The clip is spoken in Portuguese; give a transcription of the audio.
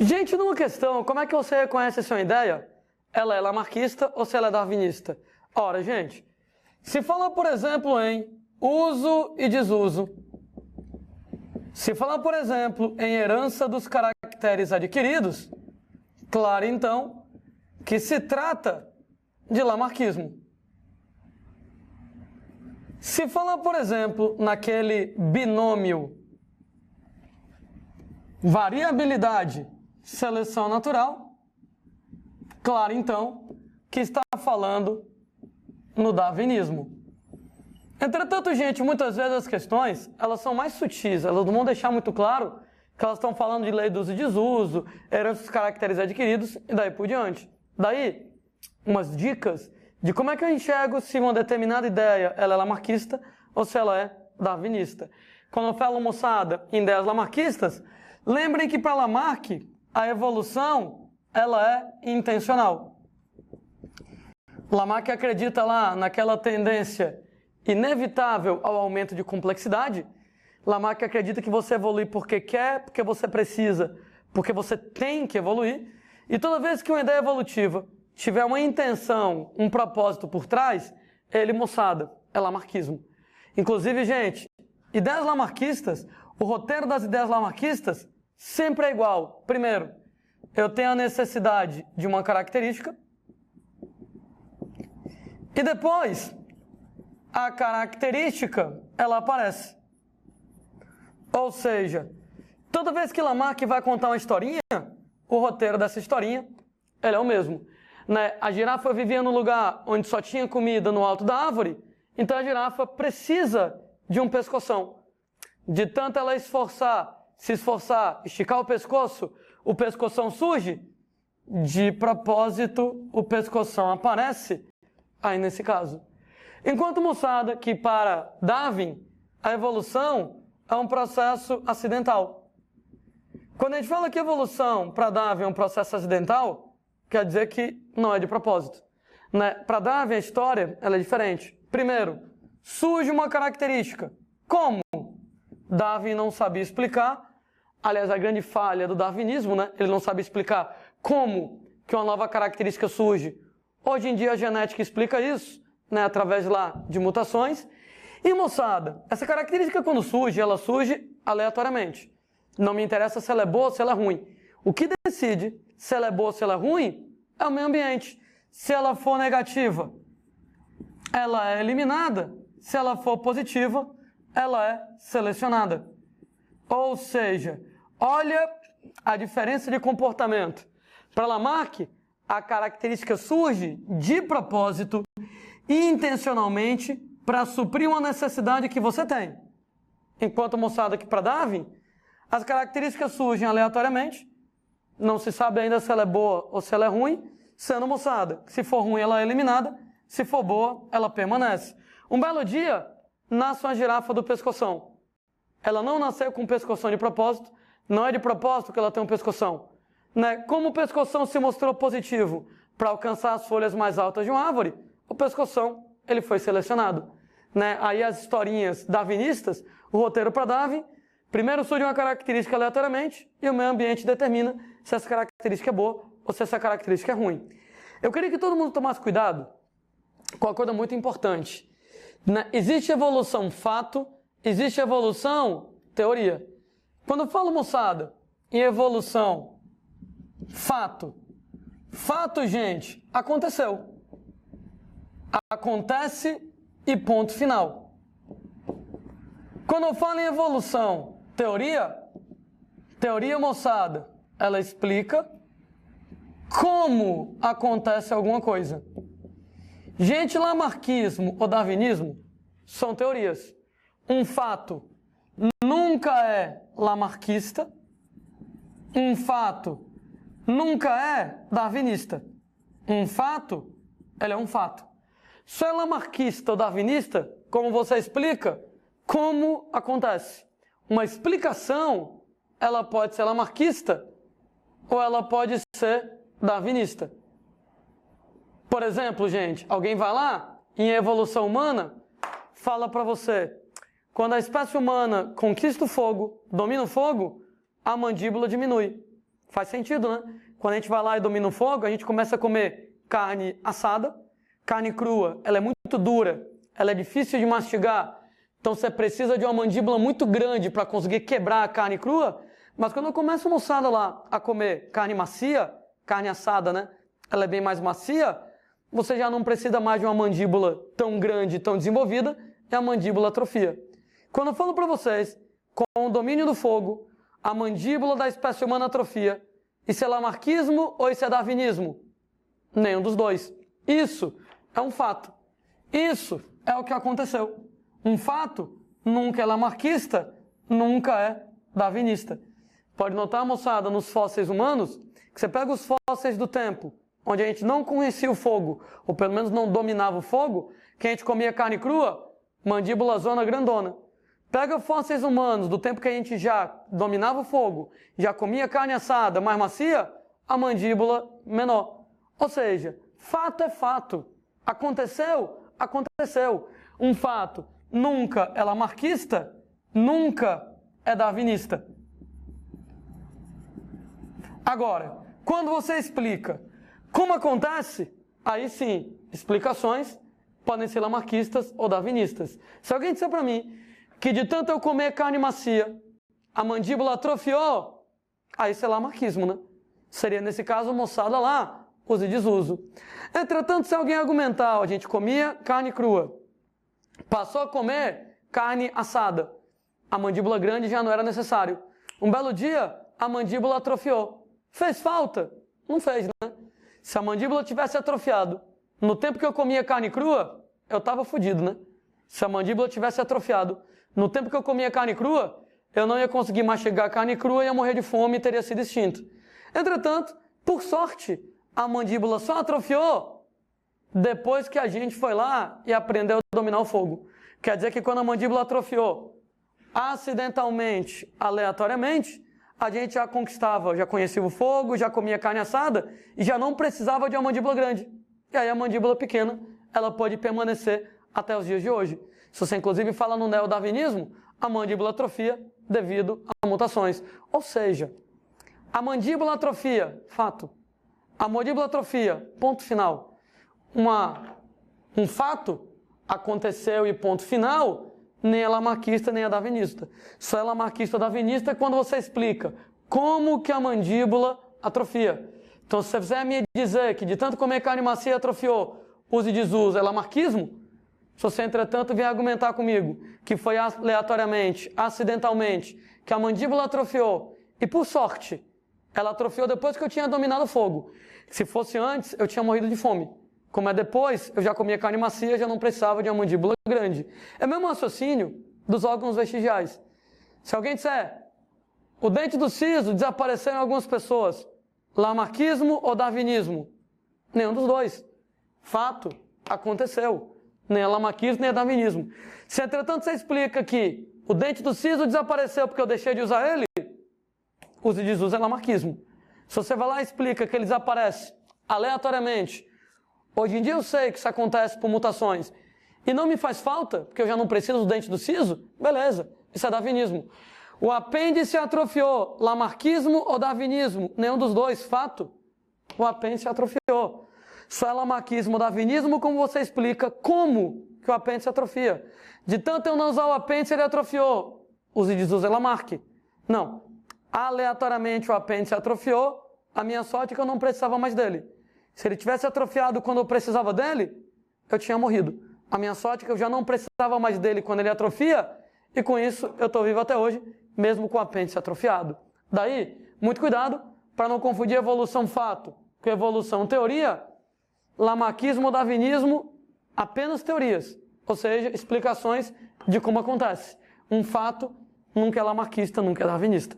Gente, numa questão, como é que você reconhece se uma ideia, ela é lamarquista ou se ela é darwinista? Ora, gente, se falar, por exemplo, em uso e desuso, se falar, por exemplo, em herança dos caracteres adquiridos, claro, então, que se trata de lamarquismo. Se falar, por exemplo, naquele binômio variabilidade, seleção natural, claro, então, que está falando no darwinismo. Entretanto, gente, muitas vezes as questões, elas são mais sutis, elas não vão deixar muito claro que elas estão falando de lei do uso e desuso, herança dos caracteres adquiridos e daí por diante. Daí, umas dicas de como é que eu enxergo se uma determinada ideia ela é lamarquista ou se ela é darwinista. Quando eu falo, moçada, em ideias lamarquistas, lembrem que para Lamarck, a evolução ela é intencional. Lamarck acredita lá naquela tendência inevitável ao aumento de complexidade. Lamarck acredita que você evolui porque quer, porque você precisa, porque você tem que evoluir. E toda vez que uma ideia evolutiva tiver uma intenção, um propósito por trás, ele, moçada, é lamarquismo. Inclusive, gente, ideias lamarquistas, o roteiro das ideias lamarquistas sempre é igual. Primeiro, eu tenho a necessidade de uma característica. E depois, a característica, ela aparece. Ou seja, toda vez que Lamarck vai contar uma historinha, o roteiro dessa historinha, ele é o mesmo. Né? A girafa vivia num lugar onde só tinha comida no alto da árvore, então a girafa precisa de um pescoção. De tanto ela se esforçar, esticar o pescoção surge, de propósito o pescoção aparece, aí nesse caso. Enquanto, moçada, que para Darwin, a evolução é um processo acidental. Quando a gente fala que evolução para Darwin é um processo acidental, quer dizer que não é de propósito. Né? Para Darwin, a história ela é diferente. Primeiro, surge uma característica. Como? Darwin não sabia explicar. Aliás, a grande falha do darwinismo, né? Ele não sabe explicar como que uma nova característica surge. Hoje em dia a genética explica isso, né? Através lá de mutações. E, moçada, essa característica quando surge, ela surge aleatoriamente. Não me interessa se ela é boa ou se ela é ruim. O que decide se ela é boa ou se ela é ruim é o meio ambiente. Se ela for negativa, ela é eliminada. Se ela for positiva, ela é selecionada. Ou seja, olha a diferença de comportamento. Para Lamarck, a característica surge de propósito e intencionalmente para suprir uma necessidade que você tem. Enquanto, moçada, que para Darwin, as características surgem aleatoriamente, não se sabe ainda se ela é boa ou se ela é ruim, sendo, moçada, que se for ruim ela é eliminada, se for boa ela permanece. Um belo dia, nasce uma girafa do pescoção. Ela não nasceu com um pescoção de propósito, não é de propósito que ela tem um pescoção. Né? Como o pescoção se mostrou positivo para alcançar as folhas mais altas de uma árvore, o pescoção ele foi selecionado. Né? Aí as historinhas darwinistas, o roteiro para Darwin, primeiro surge uma característica aleatoriamente e o meio ambiente determina se essa característica é boa ou se essa característica é ruim. Eu queria que todo mundo tomasse cuidado com uma coisa muito importante. Né? Existe evolução fato, existe evolução teoria. Quando eu falo, moçada, em evolução fato, gente, aconteceu. Acontece e ponto final. Quando eu falo em evolução teoria, moçada, ela explica como acontece alguma coisa. Gente, lamarquismo ou darwinismo são teorias. Um fato nunca é lamarquista, um fato nunca é darwinista. Um fato, ele é um fato. Só é lamarquista ou darwinista, como você explica, como acontece. Uma explicação, ela pode ser lamarquista ou ela pode ser darwinista. Por exemplo, gente, alguém vai lá, em evolução humana, fala para você, quando a espécie humana conquista o fogo, domina o fogo, a mandíbula diminui. Faz sentido, né? Quando a gente vai lá e domina o fogo, a gente começa a comer carne assada, carne crua, ela é muito dura, ela é difícil de mastigar, então você precisa de uma mandíbula muito grande para conseguir quebrar a carne crua, mas quando eu começo a moçada lá a comer carne macia, carne assada, né? Ela é bem mais macia, você já não precisa mais de uma mandíbula tão grande, tão desenvolvida, e a mandíbula atrofia. Quando eu falo para vocês, com o domínio do fogo, a mandíbula da espécie humana atrofia, isso é lamarquismo ou isso é darwinismo? Nenhum dos dois. Isso é um fato. Isso é o que aconteceu. Um fato nunca é lamarquista, nunca é darwinista. Pode notar, moçada, nos fósseis humanos, que você pega os fósseis do tempo, onde a gente não conhecia o fogo, ou pelo menos não dominava o fogo, que a gente comia carne crua, mandíbula zona grandona. Pega fósseis humanos do tempo que a gente já dominava o fogo, já comia carne assada mais macia, a mandíbula menor. Ou seja, fato é fato. Aconteceu? Aconteceu. Um fato nunca é lamarquista, nunca é darwinista. Agora, quando você explica como acontece, aí sim, explicações podem ser lamarquistas ou darwinistas. Se alguém disser para mim que de tanto eu comer carne macia, a mandíbula atrofiou, aí isso é lamarquismo, né? Seria, nesse caso, moçada lá, uso e desuso. Entretanto, se alguém argumentar, a gente comia carne crua, passou a comer carne assada, a mandíbula grande já não era necessário. Um belo dia, a mandíbula atrofiou. Fez falta? Não fez, né? Se a mandíbula tivesse atrofiado, no tempo que eu comia carne crua, eu estava fodido, né? Se a mandíbula tivesse atrofiado, no tempo que eu comia carne crua, eu não ia conseguir mastigar carne crua, ia morrer de fome e teria sido extinto. Entretanto, por sorte, a mandíbula só atrofiou depois que a gente foi lá e aprendeu a dominar o fogo. Quer dizer que quando a mandíbula atrofiou acidentalmente, aleatoriamente, a gente já conquistava, já conhecia o fogo, já comia carne assada e já não precisava de uma mandíbula grande. E aí a mandíbula pequena, ela pode permanecer até os dias de hoje. Se você inclusive fala no neodarwinismo, a mandíbula atrofia devido a mutações. Ou seja, a mandíbula atrofia, fato. A mandíbula atrofia, ponto final. Um fato aconteceu e ponto final, nem é lamarquista nem é darwinista. Só é lamarquista ou darwinista quando você explica como que a mandíbula atrofia. Então, se você quiser me dizer que de tanto comer carne macia atrofiou, uso e desuso, é lamarquismo? Se você, entretanto, vier argumentar comigo que foi aleatoriamente, acidentalmente, que a mandíbula atrofiou e, por sorte, ela atrofiou depois que eu tinha dominado o fogo. Se fosse antes, eu tinha morrido de fome. Como é depois, eu já comia carne macia, já não precisava de uma mandíbula grande. É o mesmo raciocínio dos órgãos vestigiais. Se alguém disser, o dente do siso desapareceu em algumas pessoas, lamarquismo ou darwinismo? Nenhum dos dois. Fato, aconteceu. Nem é lamarquismo, nem é darwinismo. Se, entretanto, você explica que o dente do siso desapareceu porque eu deixei de usar ele, uso e desuso é lamarquismo. Se você vai lá e explica que ele desaparece aleatoriamente, hoje em dia eu sei que isso acontece por mutações, e não me faz falta, porque eu já não preciso do dente do siso, beleza, isso é darwinismo. O apêndice atrofiou, lamarquismo ou darwinismo? Nenhum dos dois, fato. O apêndice atrofiou. Só é lamarquismo ou darwinismo como você explica como que o apêndice atrofia. De tanto eu não usar o apêndice, ele atrofiou. Uso e desuso é lamarque. Não. Aleatoriamente o apêndice atrofiou, a minha sorte é que eu não precisava mais dele. Se ele tivesse atrofiado quando eu precisava dele, eu tinha morrido. A minha sorte é que eu já não precisava mais dele quando ele atrofia, e com isso eu estou vivo até hoje, mesmo com o apêndice atrofiado. Daí, muito cuidado para não confundir evolução fato com evolução teoria. Lamarquismo ou darwinismo, apenas teorias, ou seja, explicações de como acontece. Um fato nunca é lamarquista, nunca é darwinista.